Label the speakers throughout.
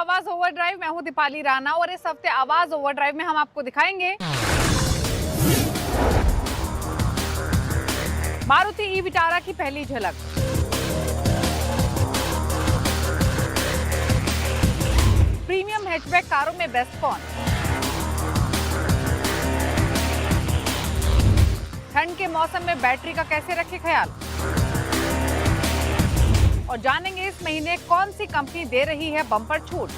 Speaker 1: आवाज ओवरड्राइव। मैं हूं दीपाली राणा और इस हफ्ते आवाज ओवरड्राइव में हम आपको दिखाएंगे मारुति ई विटारा की पहली झलक, प्रीमियम हैचबैक कारों में बेस्ट कौन, ठंड के मौसम में बैटरी का कैसे रखें ख्याल, और जानेंगे इस महीने कौन सी कंपनी दे रही है बम्पर छूट।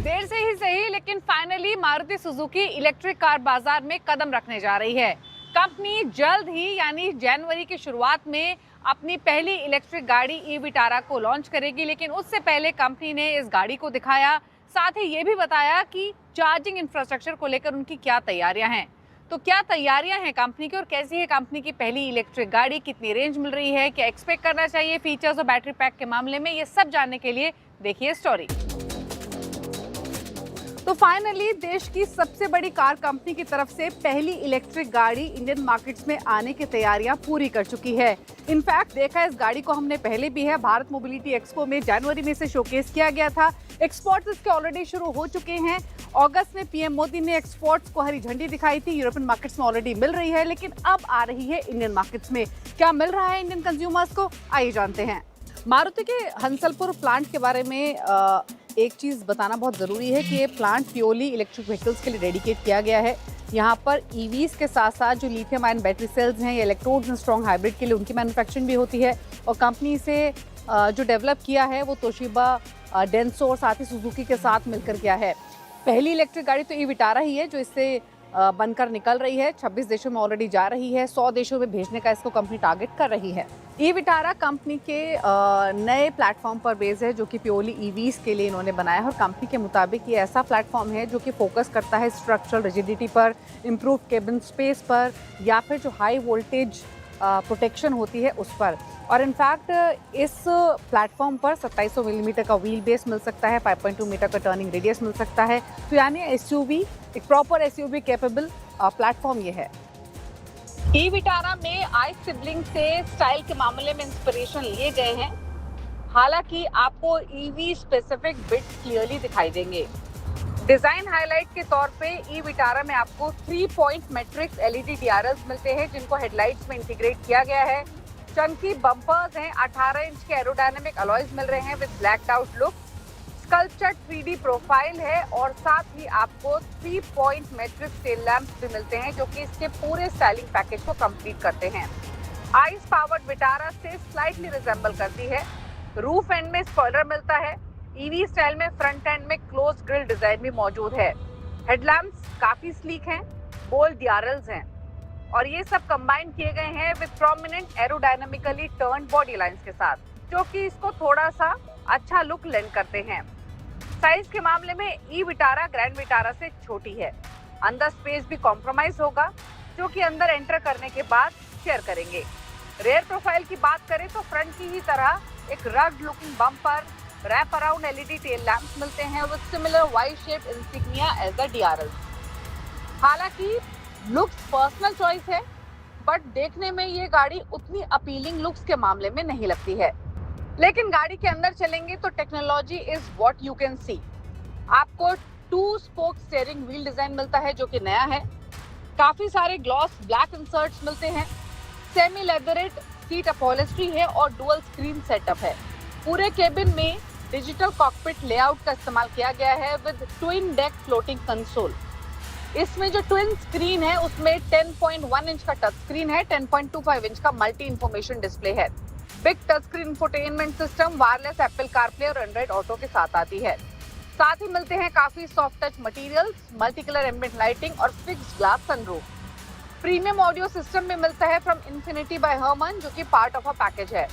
Speaker 1: देर से ही सही, लेकिन finally Maruti Suzuki electric car बाजार में कदम रखने जा रही है। कंपनी जल्द ही यानी जनवरी की शुरुआत में अपनी पहली इलेक्ट्रिक गाड़ी ई विटारा को लॉन्च करेगी, लेकिन उससे पहले कंपनी ने इस गाड़ी को दिखाया, साथ ही ये भी बताया कि चार्जिंग इंफ्रास्ट्रक्चर को लेकर उनकी क्या तैयारियां हैं। तो क्या तैयारियां हैं कंपनी की और कैसी है कंपनी की पहली इलेक्ट्रिक गाड़ी, कितनी रेंज मिल रही है, क्या एक्सपेक्ट करना चाहिए फीचर्स और बैटरी पैक के मामले में, ये सब जानने के लिए देखिए स्टोरी। तो फाइनली देश की सबसे बड़ी कार कंपनी की तरफ से पहली इलेक्ट्रिक गाड़ी इंडियन मार्केट्स में आने की तैयारियां पूरी कर चुकी है। इनफैक्ट देखा इस गाड़ी को हमने पहले भी है, भारत मोबिलिटी एक्सपो में जनवरी में से शोकेस किया गया था। एक्सपोर्ट्स इसके ऑलरेडी शुरू हो चुके हैं। अगस्त में पीएम मोदी ने एक्सपोर्ट्स को हरी झंडी दिखाई थी। यूरोपियन मार्केट्स में ऑलरेडी मिल रही है, लेकिन अब आ रही है इंडियन मार्केट्स में। क्या मिल रहा है इंडियन कंज्यूमर्स को, आइए जानते हैं। मारुति के हंसलपुर प्लांट के बारे में एक चीज़ बताना बहुत ज़रूरी है कि ये प्लांट प्योरली इलेक्ट्रिक व्हीकल्स के लिए डेडिकेट किया गया है। यहाँ पर ईवीज के साथ साथ जो लिथियम आयन बैटरी सेल्स हैं या इलेक्ट्रोड्स एंड स्ट्रॉन्ग हाइब्रिड के लिए उनकी मैन्युफैक्चरिंग भी होती है। और कंपनी से जो डेवलप किया है वो तोशिबा, डेंसो और साथ ही सुजुकी के साथ मिलकर किया है। पहली इलेक्ट्रिक गाड़ी तो ई विटारा ही है जो इससे बनकर निकल रही है। 26 देशों में ऑलरेडी जा रही है, 100 देशों में भेजने का इसको कंपनी टारगेट कर रही है। ई विटारा कंपनी के नए प्लेटफॉर्म पर बेस है जो कि प्योरली ईवीज के लिए इन्होंने बनाया है। और कंपनी के मुताबिक ये ऐसा प्लेटफॉर्म है जो कि फोकस करता है स्ट्रक्चरल रिजिडिटी पर, इम्प्रूव केबिन स्पेस पर, या फिर जो हाई वोल्टेज प्रोटेक्शन होती है उस पर। और इनफैक्ट इस प्लेटफॉर्म पर 2700 मिलीमीटर का व्हील बेस मिल सकता है, 5.2 मीटर का टर्निंग रेडियस मिल सकता है। तो यानी एसयूवी, एक प्रॉपर एसयूवी कैपेबल प्लेटफॉर्म ये है। ई विटारा में आई सिबलिंग से स्टाइल के मामले में इंस्पिरेशन लिए गए हैं। हालांकि आपको ईवी स्पेसिफिक बिट्स क्लियरली दिखाई देंगे। डिजाइन हाईलाइट के तौर पे ई विटारा में आपको 3 पॉइंट मैट्रिक्स एलईडी डीआरएल्स मिलते हैं जिनको हेडलाइट्स में इंटीग्रेट किया गया है। चंकी बम्पर्स हैं, 18 इंच के एरोडायनेमिक अलॉयज मिल रहे हैं with blacked out look. Sculptured 3D profile है और साथ ही आपको 3 पॉइंट मैट्रिक्स टेल लैंप्स भी मिलते हैं जो कि इसके पूरे स्टाइलिंग पैकेज को कंप्लीट करते हैं। आइस पावर्ड विटारा से स्लाइटली रिजेंबल करती है। रूफ एंड में स्पॉइलर मिलता है। ईवी स्टाइल में फ्रंट एंड में क्लोज ग्रिल डिजाइन भी मौजूद है। हेडलैम्प्स काफी स्लीक हैं, बोल्ड डीआरएल्स हैं और ये सब कंबाइन किए गए हैं with prominent aerodynamically turned body lines के साथ, जो कि इसको थोड़ा सा अच्छा लुक लेंड करते हैं। साइज के मामले में ई विटारा ग्रैंड विटारा से छोटी है। अंदर स्पेस भी कॉम्प्रोमाइज होगा, जो कि अंदर एंटर करने के बाद शेयर करेंगे। रेयर प्रोफाइल की बात करें तो फ्रंट की ही तरह एक rugged looking bumper, wrap around LED tail lamps मिलते हैं with similar Y shaped insignia as the DRL. हालांकि लुक्स पर्सनल चॉइस है, बट देखने में ये गाड़ी उतनी अपीलिंग लुक्स के मामले में नहीं लगती है। लेकिन गाड़ी के अंदर चलेंगे तो technology is what you can see. आपको 2 स्पोक स्टीयरिंग व्हील डिजाइन मिलता है जो कि नया है। काफी सारे ग्लॉस ब्लैक इंसर्ट्स मिलते हैं। सेमी लेदरेट सीट अपॉलिस्ट्री है और डुअल स्क्रीन सेटअप है। पूरे केबिन में डिजिटल कॉकपिट लेआउट का इस्तेमाल किया गया है with twin deck floating console. इसमें जो ट्विन स्क्रीन है उसमें 10.1 इंच का टच स्क्रीन है, 10.25 इंच का मल्टी इंफॉर्मेशन डिस्प्ले है। Big touch screen infotainment system wireless Apple CarPlay और एंड्रॉइड ऑटो के साथ आती है। साथ ही मिलते हैं काफी soft touch materials, multi colour ambient lighting और fixed glass sunroof. Premium audio system में मिलता है फ्रॉम इन्फिनिटी बाय हर्मन, जो कि पार्ट ऑफ अ पैकेज है।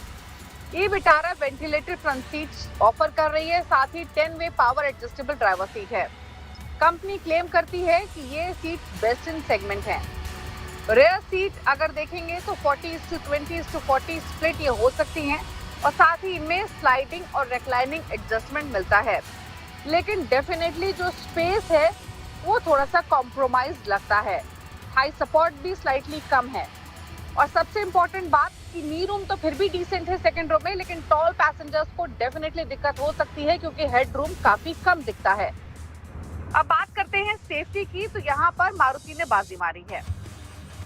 Speaker 1: E Vitara ventilated front seats offer कर रही है, साथ ही 10-वे पावर एडजस्टेबल ड्राइवर सीट है। कंपनी क्लेम करती है कि ये सीट बेस्ट इन सेगमेंट है। रेयर सीट अगर देखेंगे तो 40:20:40 स्प्लिट ये हो सकती हैं और साथ ही इनमें स्लाइडिंग और रिक्लाइनिंग एडजस्टमेंट मिलता है। लेकिन डेफिनेटली जो स्पेस है वो थोड़ा सा कॉम्प्रोमाइज लगता है। हाई सपोर्ट भी स्लाइटली कम है और सबसे इम्पोर्टेंट बात, हालांकि नी रूम तो फिर भी डिसेंट है सेकंड रो में, लेकिन टॉल पैसेंजर्स को डेफिनेटली दिक्कत हो सकती है क्योंकि हेड रूम काफी कम दिखता है। अब बात करते हैं सेफ्टी की, तो यहाँ पर मारुति ने बाजी मारी है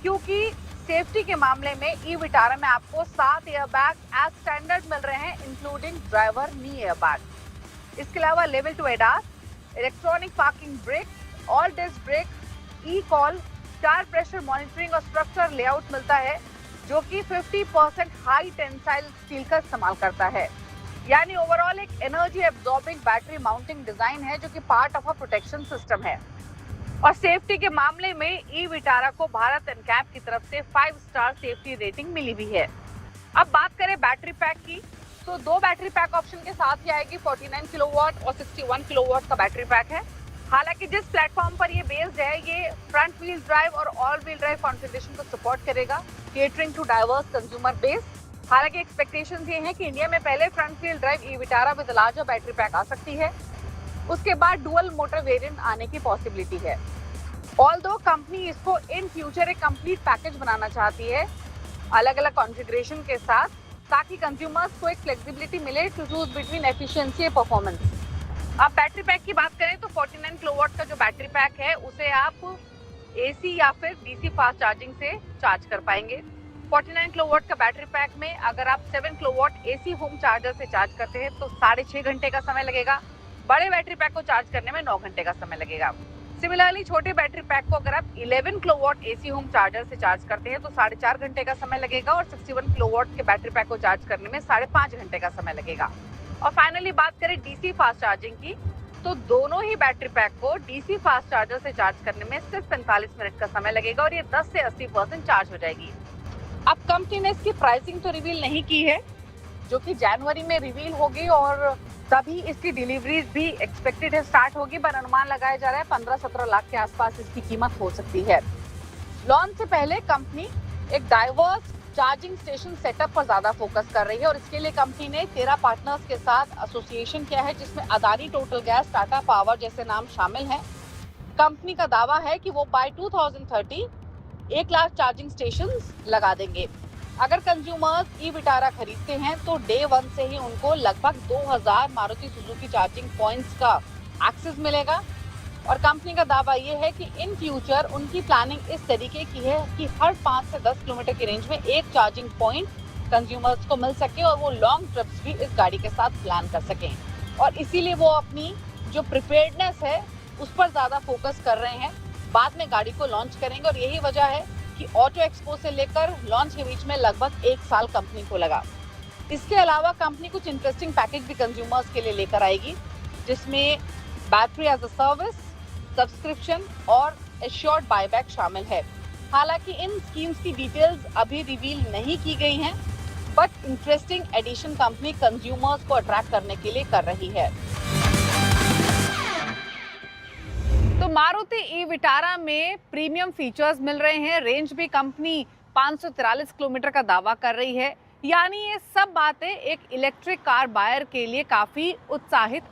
Speaker 1: क्योंकि सेफ्टी के मामले में ई विटारा में आपको 7 एयरबैग एज स्टैंडर्ड मिल रहे हैं, इंक्लूडिंग ड्राइवर नी एयरबैग। इसके अलावा level 2 ADAS, electronic parking brake, all disc brake, e call, tyre pressure monitoring और स्ट्रक्चर लेआउट मिलता है जो कि 50% हाई टेंसाइल स्टील का इस्तेमाल करता है। यानी ओवरऑल एक energy absorbing battery mounting design है जो कि part of a protection system है। और सेफ्टी के मामले में ई विटारा को भारत एनकैप की तरफ से 5 स्टार सेफ्टी रेटिंग मिली भी है। अब बात करें बैटरी पैक की, तो 2 बैटरी पैक ऑप्शन के साथ ही आएगी। 49 किलोवाट और 61 किलोवाट का बैटरी पैक है। हालांकि जिस प्लेटफॉर्म पर ये बेस्ड है, ये फ्रंट व्हील ड्राइव और ऑल व्हील ड्राइव कॉन्फ़िगरेशन को सपोर्ट करेगा, catering to diverse consumer base. हालांकि एक्सपेक्टेशंस ये हैं कि इंडिया में पहले front wheel drive e Vitara with larger battery pack आ सकती है, उसके बाद डुअल मोटर वेरिएंट आने की पॉसिबिलिटी है। ऑल्दो कंपनी इसको इन फ्यूचर एक कंप्लीट पैकेज बनाना चाहती है अलग अलग कॉन्फ़िगरेशन के साथ, ताकि कंज्यूमर्स को एक फ्लेक्सिबिलिटी मिले टू चूज बिटवीन एफिशिएंसी और परफॉर्मेंस। अब बैटरी पैक की बात करें तो 49 किलोवाट का जो बैटरी पैक है उसे आप एसी या फिर डीसी फास्ट चार्जिंग से चार्ज कर पाएंगे। 49 किलोवाट का बैटरी पैक में अगर आप 7 किलोवाट एसी होम चार्जर से चार्ज करते हैं तो 6.5 घंटे का समय लगेगा। बड़े बैटरी पैक को चार्ज करने में 9 घंटे का समय लगेगा। सिमिलरली छोटे बैटरी पैक को अगर आप 11 किलोवाट एसी होम चार्जर से चार्ज करते हैं तो 4.5 घंटे का समय लगेगा और 61 किलोवाट के बैटरी पैक को चार्ज करने में 5.5 घंटे का समय लगेगा। और फाइनली बात करें डीसी फास्ट चार्जिंग की, तो दोनों ही बैटरी पैक को डीसी फास्ट चार्जर से चार्ज करने में सिर्फ 45 मिनट का समय लगेगा और ये 10 से 80% चार्ज हो जाएगी। अब कंपनी ने इसकी प्राइसिंग तो रिवील नहीं की है, जो कि जनवरी में रिवील होगी और तभी इसकी डिलीवरीज भी एक्सपेक्टेड है स्टार्ट होगी, पर अनुमान लगाया जा रहा है 15-17 लाख के आसपास इसकी कीमत हो सकती है। लॉन्च से पहले कंपनी एक डाइवर्स चार्जिंग स्टेशन सेटअप पर ज्यादा फोकस कर रही है और इसके लिए कंपनी ने 13 पार्टनर्स के साथ एसोसिएशन किया है, जिसमें Adani total gas, Tata power जैसे नाम शामिल हैं। कंपनी का दावा है कि वो बाय 2030 1 लाख चार्जिंग स्टेशंस लगा देंगे। अगर कंज्यूमर्स ई विटारा खरीदते हैं तो डे 1 से ही उनको लगभग 2000 मारुति सुजुकी चार्जिंग पॉइंट्स का एक्सेस मिलेगा। और कंपनी का दावा ये है कि इन फ्यूचर उनकी प्लानिंग इस तरीके की है कि हर 5 से 10 किलोमीटर की रेंज में एक चार्जिंग पॉइंट कंज्यूमर्स को मिल सके और वो लॉन्ग ट्रिप्स भी इस गाड़ी के साथ प्लान कर सकें। और इसीलिए वो अपनी जो प्रिपेयर्डनेस है उस पर ज़्यादा फोकस कर रहे हैं। बाद में गाड़ी को लॉन्च करेंगे और यही वजह है कि ऑटो एक्सपो से लेकर लॉन्च के बीच में लगभग 1 साल कंपनी को लगा। इसके अलावा कंपनी कुछ इंटरेस्टिंग पैकेज भी कंज्यूमर्स के लिए लेकर आएगी, जिसमें battery as a service, subscription और एश्योर्ड बायबैक शामिल है। हालांकि इन स्कीम्स की डिटेल्स अभी रिवील नहीं की गई हैं, but interesting addition company consumers को अट्रैक्ट करने के लिए कर रही है। तो मारुति ई विटारा में प्रीमियम फीचर्स मिल रहे हैं, रेंज भी कंपनी 543 किलोमीटर का दावा कर रही है। यानी ये सब बातें एक इलेक्ट्रिक कार बायर के लिए काफी उत्साहित